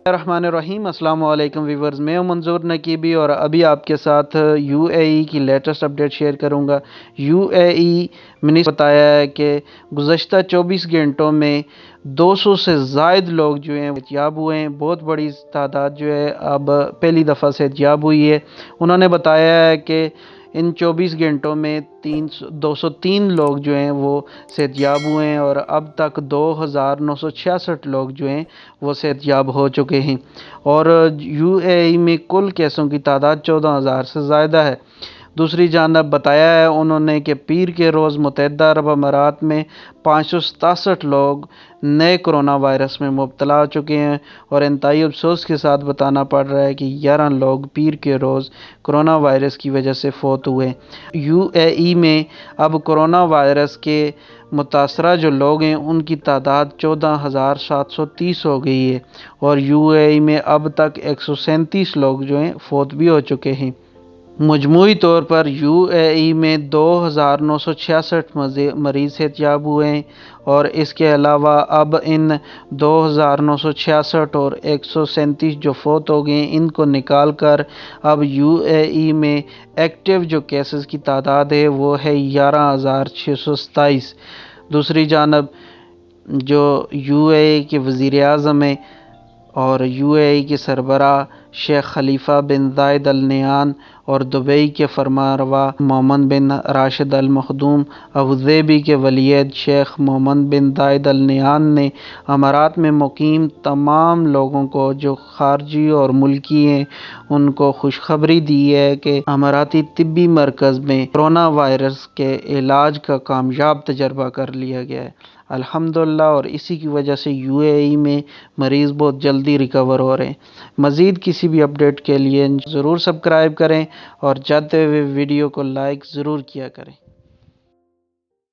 الرحمن الرحیم، السلام علیکم ویورز، میں ہوں منظور نقیبی اور ابھی آپ کے ساتھ یو اے ای کی لیٹسٹ اپڈیٹ شیئر کروں گا۔ یو اے ای منسٹر نے بتایا ہے کہ گزشتہ 24 گھنٹوں میں 200 سے زائد لوگ جو ہیں صحتیاب ہوئے ہیں۔ بہت بڑی تعداد جو ہے اب پہلی دفعہ صحتیاب ہوئی ہے۔ انہوں نے بتایا ہے کہ ان 24 گھنٹوں میں 203 لوگ جو ہیں وہ صحتیاب ہوئے ہیں اور اب تک 2966 لوگ جو ہیں وہ صحتیاب ہو چکے ہیں، اور یو اے ای میں کل کیسوں کی تعداد 14,000 سے زائدہ ہے۔ دوسری جانب بتایا ہے انہوں نے کہ پیر کے روز متحدہ عرب امارات میں 567 لوگ نئے کرونا وائرس میں مبتلا ہو چکے ہیں، اور انتہائی افسوس کے ساتھ بتانا پڑ رہا ہے کہ 11 لوگ پیر کے روز کرونا وائرس کی وجہ سے فوت ہوئے۔ یو اے ای میں اب کرونا وائرس کے متاثرہ جو لوگ ہیں ان کی تعداد 14,730 ہو گئی ہے، اور یو اے ای میں اب تک 137 لوگ جو ہیں فوت بھی ہو چکے ہیں۔ مجموعی طور پر یو اے ای میں 2,966 مریض صحتیاب ہوئے ہیں، اور اس کے علاوہ اب ان 2,966 اور 137 جو فوت ہو گئے ہیں ان کو نکال کر اب یو اے ای میں ایکٹیو جو کیسز کی تعداد ہے وہ ہے 11,627۔ دوسری جانب جو یو اے ای کے وزیر اعظم ہیں اور یو اے ای کے سربراہ شیخ خلیفہ بن زائد ال نہیان اور دبئی کے فرمانروا محمد بن راشد ال مخدوم، ابوظہبی کے ولی عہد شیخ محمد بن زائد ال نہیان نے امارات میں مقیم تمام لوگوں کو جو خارجی اور ملکی ہیں ان کو خوشخبری دی ہے کہ اماراتی طبی مرکز میں کرونا وائرس کے علاج کا کامیاب تجربہ کر لیا گیا ہے الحمدللہ، اور اسی کی وجہ سے یو اے ای میں مریض بہت جلدی ریکور ہو رہے ہیں۔ مزید کسی بھی اپڈیٹ کے لیے ضرور سبسکرائب کریں اور جاتے ہوئے ویڈیو کو لائک ضرور کیا کریں۔